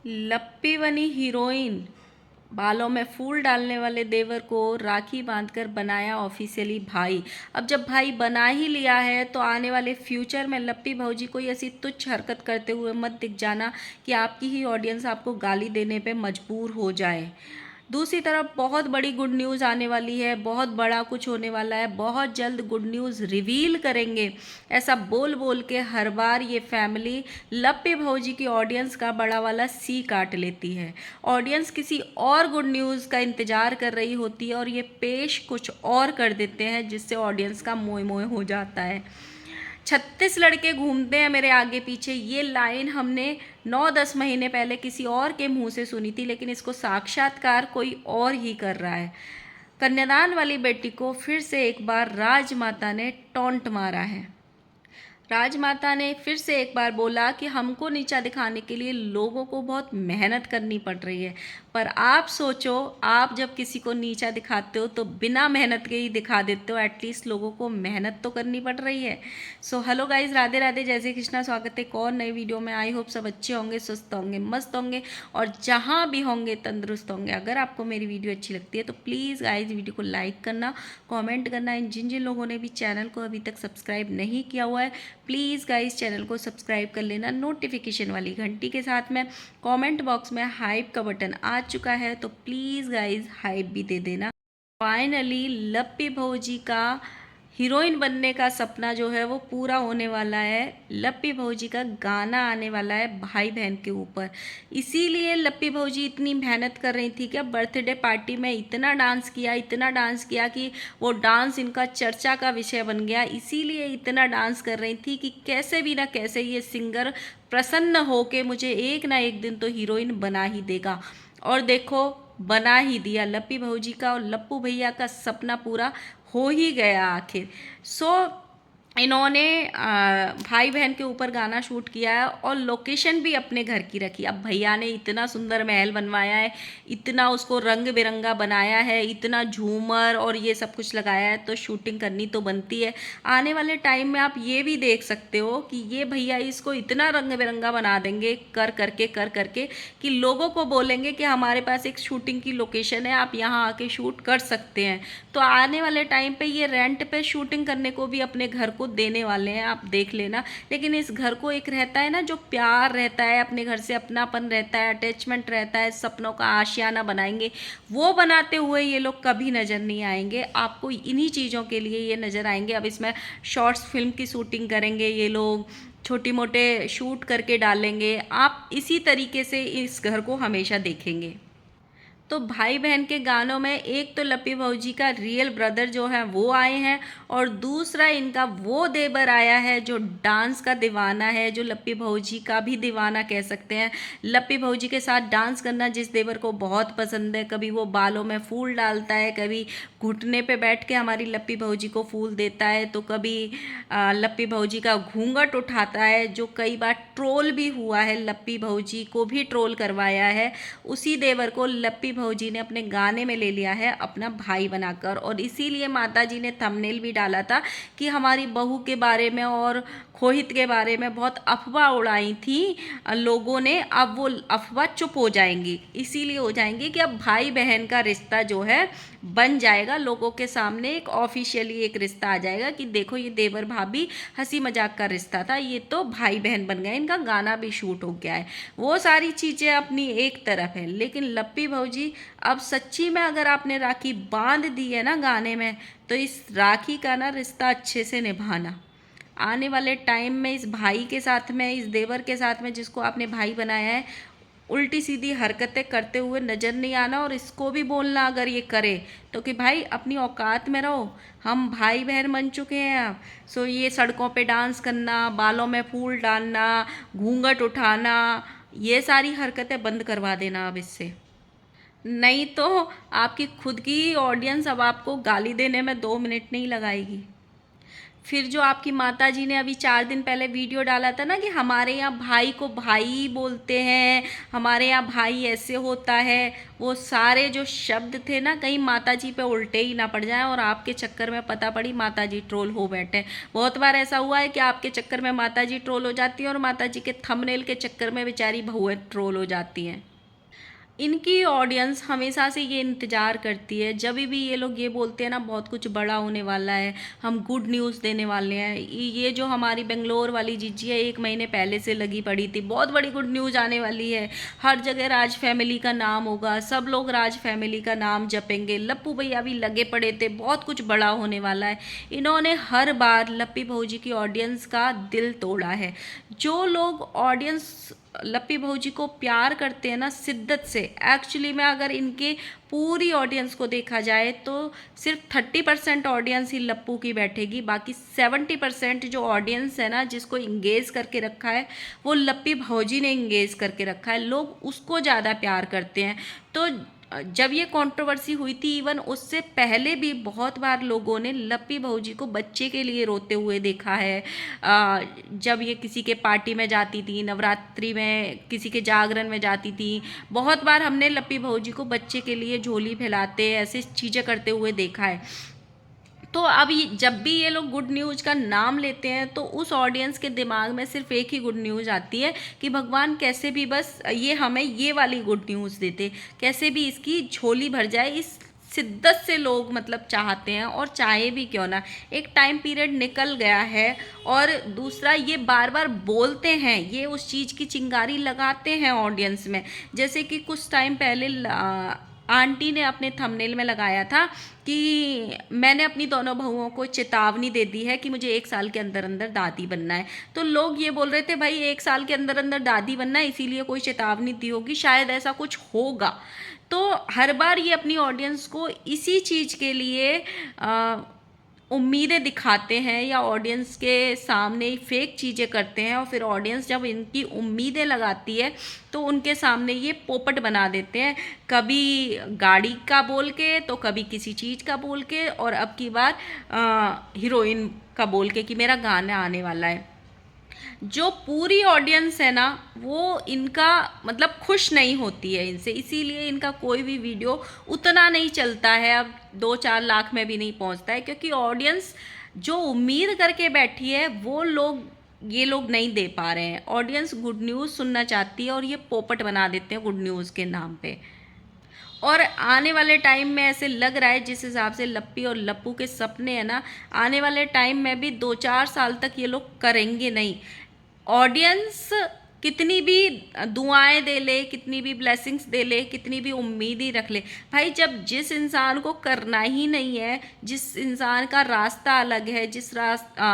लप्पी बनी हीरोइन, बालों में फूल डालने वाले देवर को राखी बांधकर बनाया ऑफिशियली भाई। अब जब भाई बना ही लिया है तो आने वाले फ्यूचर में लप्पी भौजी कोई ऐसी तुच्छ हरकत करते हुए मत दिख जाना कि आपकी ही ऑडियंस आपको गाली देने पे मजबूर हो जाए। दूसरी तरफ बहुत बड़ी गुड न्यूज़ आने वाली है, बहुत बड़ा कुछ होने वाला है, बहुत जल्द गुड न्यूज़ रिवील करेंगे। ऐसा बोल बोल के हर बार ये फैमिली लप्पी भौजी की ऑडियंस का बड़ा वाला सी काट लेती है। ऑडियंस किसी और गुड न्यूज़ का इंतज़ार कर रही होती है और ये पेश कुछ और कर देते हैं जिससे ऑडियंस का मोह मोह हो जाता है। 36 लड़के घूमते हैं मेरे आगे पीछे, ये लाइन हमने 9-10 महीने पहले किसी और के मुंह से सुनी थी, लेकिन इसको साक्षात्कार कोई और ही कर रहा है। कन्यादान वाली बेटी को फिर से एक बार राजमाता ने टॉन्ट मारा है। राजमाता ने फिर से एक बार बोला कि हमको नीचा दिखाने के लिए लोगों को बहुत मेहनत करनी पड़ रही है। पर आप सोचो, आप जब किसी को नीचा दिखाते हो तो बिना मेहनत के ही दिखा देते हो, एटलीस्ट लोगों को मेहनत तो करनी पड़ रही है। So hello guys, Radhe Radhe, जय श्री कृष्णा। स्वागत है एक और नई वीडियो में। आई होप सब अच्छे होंगे, स्वस्थ होंगे, मस्त होंगे और जहाँ भी होंगे तंदुरुस्त होंगे। अगर आपको मेरी वीडियो अच्छी लगती है तो प्लीज़ गाइज वीडियो को लाइक करना, कॉमेंट करना। जिन जिन लोगों ने भी चैनल को अभी तक सब्सक्राइब नहीं किया हुआ है, प्लीज़ गाइस चैनल को सब्सक्राइब कर लेना नोटिफिकेशन वाली घंटी के साथ में। कमेंट बॉक्स में हाइप का बटन आ चुका है तो प्लीज़ गाइस हाइप भी दे देना। फाइनली लप्पी भौजी का हीरोइन बनने का सपना जो है वो पूरा होने वाला है। लप्पी भौजी का गाना आने वाला है भाई बहन के ऊपर, इसीलिए लप्पी भौजी इतनी मेहनत कर रही थी कि बर्थडे पार्टी में इतना डांस किया, इतना डांस किया कि वो डांस इनका चर्चा का विषय बन गया। इसीलिए इतना डांस कर रही थी कि कैसे भी ना कैसे ये सिंगर प्रसन्न हो के मुझे एक ना एक दिन तो हीरोइन बना ही देगा। और देखो, बना ही दिया लप्पी भौजी का, और लप्पू भैया का सपना पूरा हो ही गया आखिर। इन्होंने भाई बहन के ऊपर गाना शूट किया है और लोकेशन भी अपने घर की रखी। अब भैया ने इतना सुंदर महल बनवाया है, इतना उसको रंग बिरंगा बनाया है, इतना झूमर और ये सब कुछ लगाया है, तो शूटिंग करनी तो बनती है। आने वाले टाइम में आप ये भी देख सकते हो कि ये भैया इसको इतना रंग बिरंगा बना देंगे कर करके कि लोगों को बोलेंगे कि हमारे पास एक शूटिंग की लोकेशन है, आप यहाँ आके शूट कर सकते हैं। तो आने वाले टाइम पे ये रेंट पे शूटिंग करने को भी अपने घर को देने वाले हैं, आप देख लेना। लेकिन इस घर को एक रहता है ना, जो प्यार रहता है अपने घर से, अपनापन रहता है, अटैचमेंट रहता है, सपनों का आशियाना बनाएंगे, वो बनाते हुए ये लोग कभी नज़र नहीं आएंगे। आपको इन्हीं चीज़ों के लिए ये नज़र आएंगे। अब इसमें शॉर्ट्स फिल्म की शूटिंग करेंगे ये लोग, छोटी मोटे शूट करके डालेंगे, आप इसी तरीके से इस घर को हमेशा देखेंगे। तो भाई बहन के गानों में एक तो लप्पी भौजी का रियल ब्रदर जो है वो आए हैं, और दूसरा इनका वो देवर आया है जो डांस का दीवाना है, जो लप्पी भौजी का भी दीवाना कह सकते हैं। लप्पी भौजी के साथ डांस करना जिस देवर को बहुत पसंद है, कभी वो बालों में फूल डालता है, कभी घुटने पे बैठ के हमारी लप्पी भौजी को फूल देता है, तो कभी लप्पी भौजी का घूंघट उठाता है, जो कई बार ट्रोल भी हुआ है, लप्पी भौजी को भी ट्रोल करवाया है। उसी देवर को लप्पी भौजी ने अपने गाने में ले लिया है अपना भाई बनाकर, और इसीलिए माता जी ने थंबनेल भी डाला था कि हमारी बहू के बारे में और खोहित के बारे में बहुत अफवाह उड़ाई थी लोगों ने। अब वो अफवाह चुप हो जाएंगी, इसीलिए हो जाएंगी कि अब भाई बहन का रिश्ता जो है बन जाएगा, लोगों के सामने एक ऑफिशियली एक रिश्ता आ जाएगा कि देखो ये देवर भाभी हंसी मजाक का रिश्ता था, ये तो भाई बहन बन गए, इनका गाना भी शूट हो गया है। वो सारी चीज़ें अपनी एक तरफ है, लेकिन लप्पी भौजी अब सच्ची में अगर आपने राखी बांध दी है ना गाने में, तो इस राखी का ना रिश्ता अच्छे से निभाना। आने वाले टाइम में इस भाई के साथ में, इस देवर के साथ में जिसको आपने भाई बनाया है, उल्टी सीधी हरकतें करते हुए नज़र नहीं आना, और इसको भी बोलना अगर ये करे तो कि भाई अपनी औकात में रहो, हम भाई बहन बन चुके हैं अब। सो ये सड़कों पे डांस करना, बालों में फूल डालना, घूंघट उठाना, ये सारी हरकतें बंद करवा देना अब इससे। नहीं तो आपकी खुद की ऑडियंस अब आपको गाली देने में 2 मिनट नहीं लगाएगी। फिर जो आपकी माताजी ने अभी 4 दिन पहले वीडियो डाला था ना कि हमारे यहाँ भाई को भाई बोलते हैं, हमारे यहाँ भाई ऐसे होता है, वो सारे जो शब्द थे ना, कहीं माताजी पे उल्टे ही ना पड़ जाएं और आपके चक्कर में पता पड़ी माताजी ट्रोल हो बैठे। बहुत बार ऐसा हुआ है कि आपके चक्कर में माताजी ट्रोल हो जाती है और माताजी के थंबनेल के चक्कर में बेचारी बहुएं ट्रोल हो जाती हैं। इनकी ऑडियंस हमेशा से ये इंतज़ार करती है, जब भी ये लोग ये बोलते हैं ना बहुत कुछ बड़ा होने वाला है, हम गुड न्यूज़ देने वाले हैं। ये जो हमारी बेंगलोर वाली जीजी है, 1 महीने पहले से लगी पड़ी थी, बहुत बड़ी गुड न्यूज़ आने वाली है, हर जगह राज फैमिली का नाम होगा, सब लोग राज फैमिली का नाम जपेंगे, लप्पू भैया भी लगे पड़े थे, बहुत कुछ बड़ा होने वाला है। इन्होंने हर बार लप्पी भौजी की ऑडियंस का दिल तोड़ा है। जो लोग ऑडियंस लप्पी भौजी को प्यार करते हैं ना शिद्दत से, एक्चुअली में अगर इनके पूरी ऑडियंस को देखा जाए तो सिर्फ 30% ऑडियंस ही लप्पू की बैठेगी, बाकी 70% जो ऑडियंस है ना, जिसको इंगेज करके रखा है वो लप्पी भौजी ने इंगेज करके रखा है, लोग उसको ज़्यादा प्यार करते हैं। तो जब ये कंट्रोवर्सी हुई थी, इवन उससे पहले भी बहुत बार लोगों ने लप्पी भौजी को बच्चे के लिए रोते हुए देखा है। जब ये किसी के पार्टी में जाती थी, नवरात्रि में किसी के जागरण में जाती थी, बहुत बार हमने लप्पी भौजी को बच्चे के लिए झोली फैलाते ऐसे चीज़ें करते हुए देखा है। तो अब जब भी ये लोग गुड न्यूज़ का नाम लेते हैं तो उस ऑडियंस के दिमाग में सिर्फ एक ही गुड न्यूज़ आती है कि भगवान कैसे भी बस ये हमें ये वाली गुड न्यूज़ देते, कैसे भी इसकी झोली भर जाए। इस शिद्दत से लोग मतलब चाहते हैं, और चाहे भी क्यों ना, एक टाइम पीरियड निकल गया है। और दूसरा, ये बार बार बोलते हैं, ये उस चीज़ की चिंगारी लगाते हैं ऑडियंस में। जैसे कि कुछ टाइम पहले आंटी ने अपने थंबनेल में लगाया था कि मैंने अपनी दोनों बहुओं को चेतावनी दे दी है कि मुझे 1 साल के अंदर अंदर दादी बनना है। तो लोग ये बोल रहे थे भाई 1 साल के अंदर अंदर दादी बनना है, इसीलिए कोई चेतावनी दी होगी, शायद ऐसा कुछ होगा। तो हर बार ये अपनी ऑडियंस को इसी चीज़ के लिए उम्मीदें दिखाते हैं या ऑडियंस के सामने फेक चीज़ें करते हैं, और फिर ऑडियंस जब इनकी उम्मीदें लगाती है तो उनके सामने ये पोपट बना देते हैं, कभी गाड़ी का बोल के तो कभी किसी चीज़ का बोल के, और अब की बार हीरोइन का बोल के कि मेरा गाना आने वाला है। जो पूरी ऑडियंस है ना, वो इनका मतलब खुश नहीं होती है इनसे, इसीलिए इनका कोई भी वीडियो उतना नहीं चलता है, अब 2-4 लाख में भी नहीं पहुंचता है, क्योंकि ऑडियंस जो उम्मीद करके बैठी है वो ये लोग नहीं दे पा रहे हैं। ऑडियंस गुड न्यूज़ सुनना चाहती है और ये पोपट बना देते हैं गुड न्यूज़ के नाम पे। और आने वाले टाइम में ऐसे लग रहा है, जिस हिसाब से लप्पी और लप्पू के सपने हैं ना, आने वाले टाइम में भी 2-4 साल तक ये लोग करेंगे नहीं। ऑडियंस कितनी भी दुआएं दे ले, कितनी भी ब्लेसिंग्स दे ले, कितनी भी उम्मीद ही रख ले, भाई जब जिस इंसान को करना ही नहीं है, जिस इंसान का रास्ता अलग है,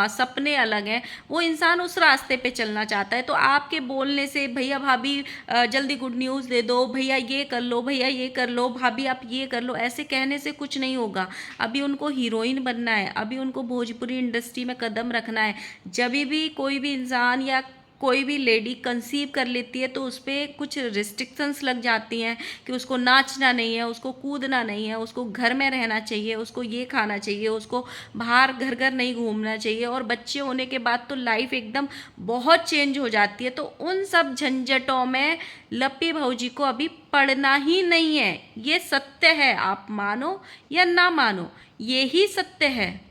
सपने अलग हैं, वो इंसान उस रास्ते पे चलना चाहता है। तो आपके बोलने से भैया भाभी जल्दी गुड न्यूज़ दे दो, भैया ये कर लो, भैया ये कर लो, भाभी आप ये कर लो, ऐसे कहने से कुछ नहीं होगा। अभी उनको हीरोइन बनना है, अभी उनको भोजपुरी इंडस्ट्री में कदम रखना है। जब भी कोई भी इंसान या कोई भी लेडी कंसीव कर लेती है तो उस पर कुछ रिस्ट्रिक्शंस लग जाती हैं कि उसको नाचना नहीं है, उसको कूदना नहीं है, उसको घर में रहना चाहिए, उसको ये खाना चाहिए, उसको बाहर घर घर नहीं घूमना चाहिए। और बच्चे होने के बाद तो लाइफ एकदम बहुत चेंज हो जाती है। तो उन सब झंझटों में लप्पी भौजी को अभी पड़ना ही नहीं है, ये सत्य है, आप मानो या ना मानो, ये ही सत्य है।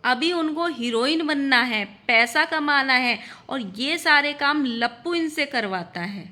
अभी उनको हीरोइन बनना है, पैसा कमाना है, और ये सारे काम लप्पू इनसे करवाता है।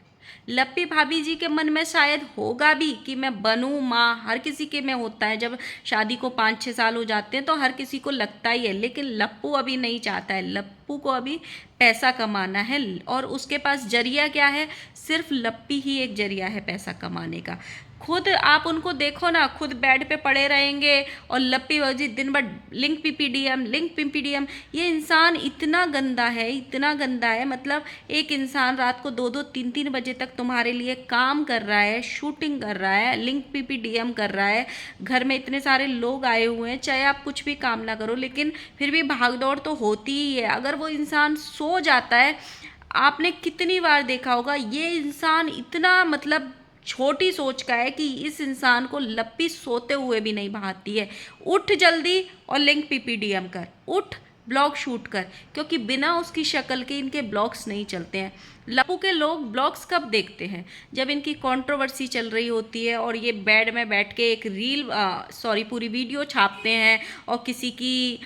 लप्पी भाभी जी के मन में शायद होगा भी कि मैं बनूं माँ, हर किसी के में होता है, जब शादी को 5-6 साल हो जाते हैं तो हर किसी को लगता ही है, लेकिन लप्पू अभी नहीं चाहता है। लप्पू को अभी पैसा कमाना है, और उसके पास जरिया क्या है, सिर्फ लप्पी ही एक जरिया है पैसा कमाने का। खुद आप उनको देखो ना, खुद बेड पे पड़े रहेंगे और लप्पी भौजी दिन भर लिंक पीपीडीएम, लिंक पीपीडीएम। ये इंसान इतना गंदा है, इतना गंदा है, मतलब एक इंसान रात को 2-2, 3-3 बजे तक तुम्हारे लिए काम कर रहा है, शूटिंग कर रहा है, लिंक पीपीडीएम कर रहा है, घर में इतने सारे लोग आए हुए हैं, चाहे आप कुछ भी काम ना करो लेकिन फिर भी भागदौड़ तो होती ही है। अगर वो इंसान सो जाता है, आपने कितनी बार देखा होगा, ये इंसान इतना मतलब छोटी सोच का है कि इस इंसान को लप्पी सोते हुए भी नहीं भाती है। उठ जल्दी और लिंक पीपीडीएम कर, उठ ब्लॉग शूट कर, क्योंकि बिना उसकी शक्ल के इनके ब्लॉग्स नहीं चलते हैं। लप्पू के लोग ब्लॉग्स कब देखते हैं? जब इनकी कंट्रोवर्सी चल रही होती है और ये बेड में बैठ के एक पूरी वीडियो छापते हैं और किसी की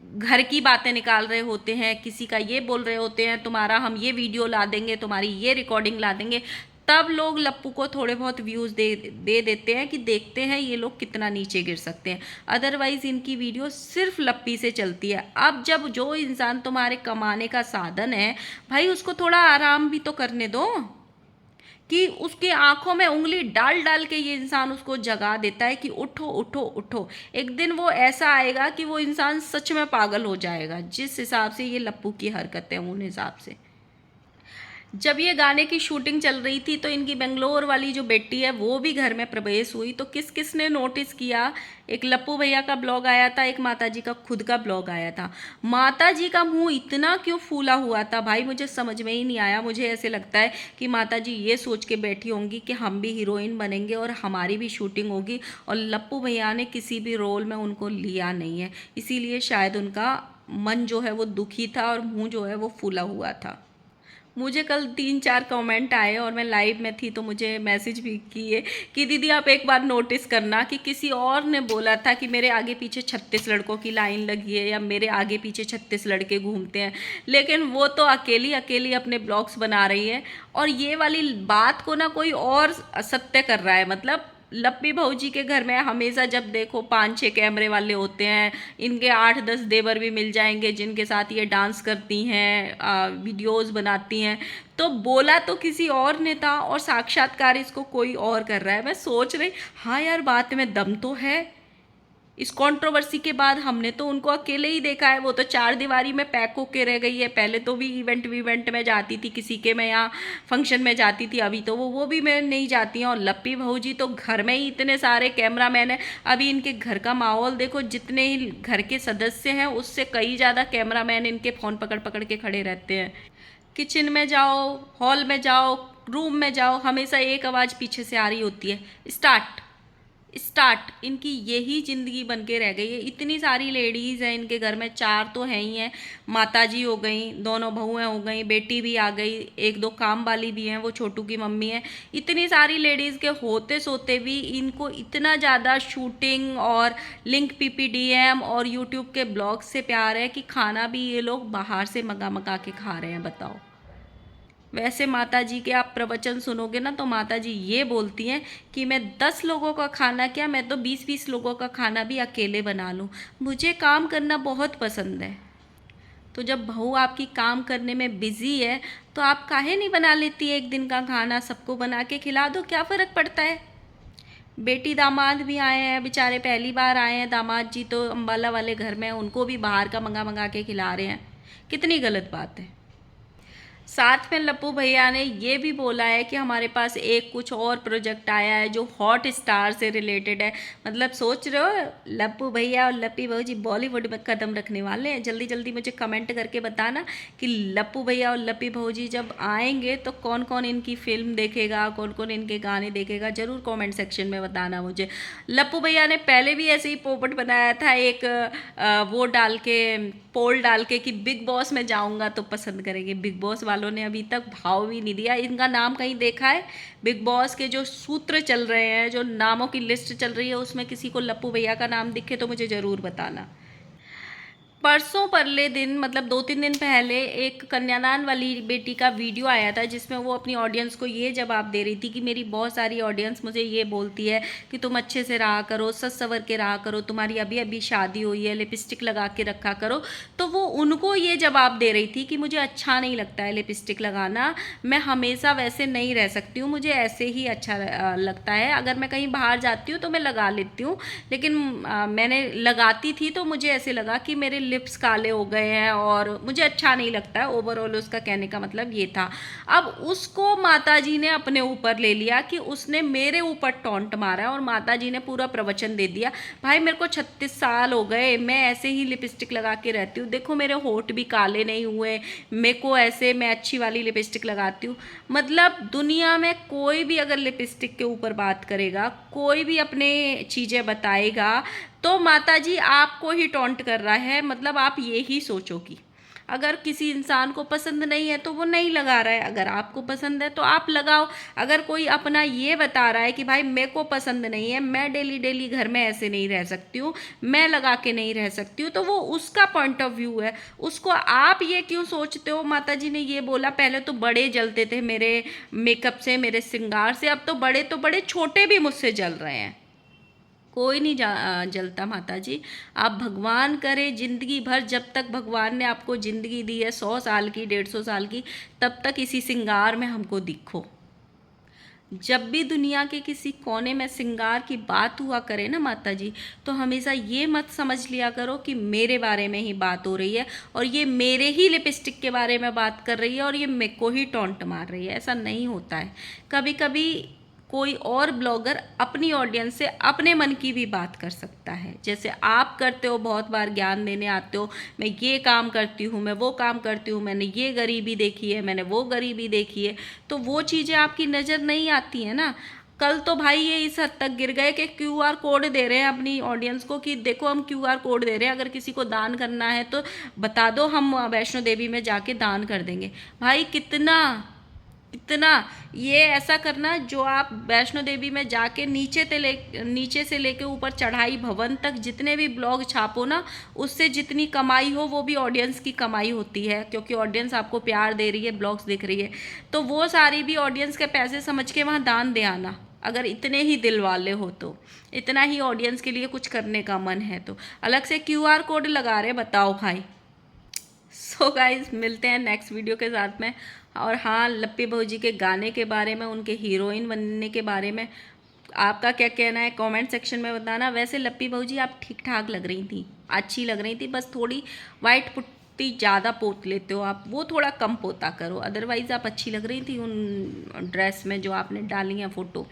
घर की बातें निकाल रहे होते हैं, किसी का ये बोल रहे होते हैं तुम्हारा हम ये वीडियो ला देंगे, तुम्हारी ये रिकॉर्डिंग ला देंगे, तब लोग लप्पू को थोड़े बहुत व्यूज़ दे देते हैं कि देखते हैं ये लोग कितना नीचे गिर सकते हैं। अदरवाइज़ इनकी वीडियो सिर्फ लप्पी से चलती है। अब जब जो इंसान तुम्हारे कमाने का साधन है भाई, उसको थोड़ा आराम भी तो करने दो, कि उसकी आंखों में उंगली डाल डाल के ये इंसान उसको जगा देता है कि उठो उठो उठो। एक दिन वो ऐसा आएगा कि वो इंसान सच में पागल हो जाएगा, जिस हिसाब से ये लप्पू की हरकतें उन हिसाब से। जब ये गाने की शूटिंग चल रही थी तो इनकी बेंगलोर वाली जो बेटी है वो भी घर में प्रवेश हुई, तो किस किस ने नोटिस किया? एक लप्पू भैया का ब्लॉग आया था, एक माताजी का खुद का ब्लॉग आया था। माताजी का मुंह इतना क्यों फूला हुआ था भाई, मुझे समझ में ही नहीं आया। मुझे ऐसे लगता है कि माताजी ये सोच के बैठी होंगी कि हम भी हीरोइन बनेंगे और हमारी भी शूटिंग होगी, और लप्पू भैया ने किसी भी रोल में उनको लिया नहीं है, इसीलिए शायद उनका मन जो है वो दुखी था और मुंह जो है वो फूला हुआ था। मुझे कल 3-4 कमेंट आए और मैं लाइव में थी, तो मुझे मैसेज भी किए कि दीदी आप एक बार नोटिस करना कि किसी और ने बोला था कि मेरे आगे पीछे 36 लड़कों की लाइन लगी है या मेरे आगे पीछे 36 लड़के घूमते हैं, लेकिन वो तो अकेली अकेली अपने ब्लॉग्स बना रही है और ये वाली बात को ना कोई और सत्य कर रहा है। मतलब लप्पी भौजी के घर में हमेशा जब देखो 5-6 कैमरे वाले होते हैं, इनके 8-10 देवर भी मिल जाएंगे जिनके साथ ये डांस करती हैं, वीडियोस बनाती हैं। तो बोला तो किसी और ने था और साक्षात्कार इसको कोई और कर रहा है। मैं सोच रही, हाँ यार बात में दम तो है। इस कंट्रोवर्सी के बाद हमने तो उनको अकेले ही देखा है, वो तो 4 दीवारी में पैक होके रह गई है। पहले तो भी इवेंट में जाती थी, किसी के में यहाँ फंक्शन में जाती थी, अभी तो वो भी मैं नहीं जाती हैं। और लप्पी भौजी तो घर में ही इतने सारे कैमरामैन हैं। अभी इनके घर का माहौल देखो, जितने ही घर के सदस्य हैं उससे कई ज़्यादा कैमरामैन इनके फ़ोन पकड़ पकड़ के खड़े रहते हैं। किचन में जाओ, हॉल में जाओ, रूम में जाओ, हमेशा एक आवाज़ पीछे से आ रही होती है, स्टार्ट स्टार्ट। इनकी यही ज़िंदगी बन के रह गई है। इतनी सारी लेडीज़ हैं इनके घर में, 4 तो हैं ही हैं, माताजी हो गई, दोनों बहुएं हो गई, बेटी भी आ गई, 1-2 काम वाली भी हैं, वो छोटू की मम्मी है। इतनी सारी लेडीज़ के होते सोते भी इनको इतना ज़्यादा शूटिंग और लिंक PPDM और यूट्यूब के ब्लॉग से प्यार है कि खाना भी ये लोग बाहर से मंगा के खा रहे हैं, बताओ। वैसे माता जी के आप प्रवचन सुनोगे ना तो माता जी ये बोलती हैं कि मैं 10 लोगों का खाना क्या, मैं तो 20-20 लोगों का खाना भी अकेले बना लूँ, मुझे काम करना बहुत पसंद है। तो जब बहू आपकी काम करने में बिज़ी है तो आप काहे नहीं बना लेती एक दिन का खाना, सबको बना के खिला दो, क्या फ़र्क पड़ता है। बेटी दामाद भी आए हैं बेचारे, पहली बार आए हैं, दामाद जी तो अम्बाला वाले घर में, उनको भी बाहर का मंगा के खिला रहे हैं, कितनी गलत बात है। साथ में लप्पू भैया ने ये भी बोला है कि हमारे पास एक कुछ और प्रोजेक्ट आया है जो हॉट स्टार से रिलेटेड है। मतलब सोच रहे हो लप्पू भैया और लप्पी बहू जी बॉलीवुड में कदम रखने वाले हैं। जल्दी जल्दी मुझे कमेंट करके बताना कि लप्पू भैया और लप्पी बहू जी जब आएंगे तो कौन कौन इनकी फिल्म देखेगा, कौन कौन इनके गाने देखेगा, ज़रूर कॉमेंट सेक्शन में बताना मुझे। लप्पू भैया ने पहले भी ऐसे ही पोपट बनाया था, एक वो डाल के, पोल डाल के कि बिग बॉस में जाऊंगा तो पसंद करेंगे। बिग बॉस वालों ने अभी तक भाव भी नहीं दिया। इनका नाम कहीं देखा है? बिग बॉस के जो सूत्र चल रहे हैं, जो नामों की लिस्ट चल रही है, उसमें किसी को लप्पू भैया का नाम दिखे तो मुझे ज़रूर बताना। परसों परले दिन, मतलब 2-3 दिन पहले, एक कन्यादान वाली बेटी का वीडियो आया था जिसमें वो अपनी ऑडियंस को ये जवाब दे रही थी कि मेरी बहुत सारी ऑडियंस मुझे ये बोलती है कि तुम अच्छे से रहा करो, सज सवर के रहा करो, तुम्हारी अभी अभी शादी हुई है, लिपस्टिक लगा के रखा करो। तो वो उनको ये जवाब दे रही थी कि मुझे अच्छा नहीं लगता है लिपस्टिक लगाना, मैं हमेशा वैसे नहीं रह सकती हूँ, मुझे ऐसे ही अच्छा लगता है, अगर मैं कहीं बाहर जाती हूँ तो मैं लगा लेती हूँ, लेकिन मैंने लगाती थी तो मुझे ऐसे लगा कि मेरे लिप्स काले हो गए हैं और मुझे अच्छा नहीं लगता है। ओवरऑल उसका कहने का मतलब ये था। अब उसको माताजी ने अपने ऊपर ले लिया कि उसने मेरे ऊपर टॉन्ट मारा है और माताजी ने पूरा प्रवचन दे दिया, भाई मेरे को 36 साल हो गए, मैं ऐसे ही लिपस्टिक लगा के रहती हूँ, देखो मेरे होठ भी काले नहीं हुए, मेरे को ऐसे, मैं अच्छी वाली लिपस्टिक लगाती हूँ। मतलब दुनिया में कोई भी अगर लिपस्टिक के ऊपर बात करेगा, कोई भी अपने चीज़ें बताएगा, तो माताजी आपको ही टॉन्ट कर रहा है, मतलब आप ये ही सोचोगी। अगर किसी इंसान को पसंद नहीं है तो वो नहीं लगा रहा है, अगर आपको पसंद है तो आप लगाओ। अगर कोई अपना ये बता रहा है कि भाई मेरे को पसंद नहीं है, मैं डेली डेली घर में ऐसे नहीं रह सकती हूँ, मैं लगा के नहीं रह सकती हूँ, तो वो उसका पॉइंट ऑफ व्यू है, उसको आप ये क्यों सोचते हो। माता जी ने ये बोला, पहले तो बड़े जलते थे मेरे मेकअप से, मेरे श्रृंगार से, अब तो बड़े छोटे भी मुझसे जल रहे हैं। कोई नहीं जलता माता जी। आप भगवान करे ज़िंदगी भर, जब तक भगवान ने आपको ज़िंदगी दी है 100 साल की, 150 साल की, तब तक इसी श्रृंगार में हमको दिखो। जब भी दुनिया के किसी कोने में श्रृंगार की बात हुआ करे ना माता जी, तो हमेशा ये मत समझ लिया करो कि मेरे बारे में ही बात हो रही है और ये मेरे ही लिपस्टिक के बारे में बात कर रही है और ये मेरे को ही टॉन्ट मार रही है। ऐसा नहीं होता है। कभी कभी कोई और ब्लॉगर अपनी ऑडियंस से अपने मन की भी बात कर सकता है, जैसे आप करते हो, बहुत बार ज्ञान देने आते हो, मैं ये काम करती हूँ, मैं वो काम करती हूँ, मैंने ये गरीबी देखी है, मैंने वो गरीबी देखी है, तो वो चीज़ें आपकी नज़र नहीं आती हैं ना। कल तो भाई ये इस हद तक गिर गए कि क्यूआर कोड दे रहे हैं अपनी ऑडियंस को कि देखो हम क्यूआर कोड दे रहे हैं, अगर किसी को दान करना है तो बता दो, हम वैष्णो देवी में जाके दान कर देंगे। भाई कितना इतना ये ऐसा करना, जो आप वैष्णो देवी में जाके नीचे से लेके ऊपर चढ़ाई भवन तक जितने भी ब्लॉग छापो ना, उससे जितनी कमाई हो वो भी ऑडियंस की कमाई होती है, क्योंकि ऑडियंस आपको प्यार दे रही है, ब्लॉग्स देख रही है, तो वो सारी भी ऑडियंस के पैसे समझ के वहाँ दान दे आना। अगर इतने ही दिल वाले हो तो, इतना ही ऑडियंस के लिए कुछ करने का मन है तो, अलग से क्यूआर कोड लगा रहे, बताओ भाई। सो गाइज, मिलते हैं नेक्स्ट वीडियो के साथ में। और हाँ, लप्पी बहू जी के गाने के बारे में, उनके हीरोइन बनने के बारे में आपका क्या कहना है कमेंट सेक्शन में बताना। वैसे लप्पी बहू जी आप ठीक ठाक लग रही थी, अच्छी लग रही थी, बस थोड़ी वाइट पुट्टी ज़्यादा पोत लेते हो आप, वो थोड़ा कम पोता करो, अदरवाइज़ आप अच्छी लग रही थी उन ड्रेस में जो आपने डाली है फ़ोटो।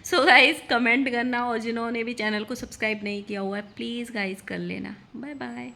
सो गाइज़ कमेंट करना, और जिन्होंने भी चैनल को सब्सक्राइब नहीं किया हुआ है प्लीज़ गाइज़ कर लेना। Bye bye.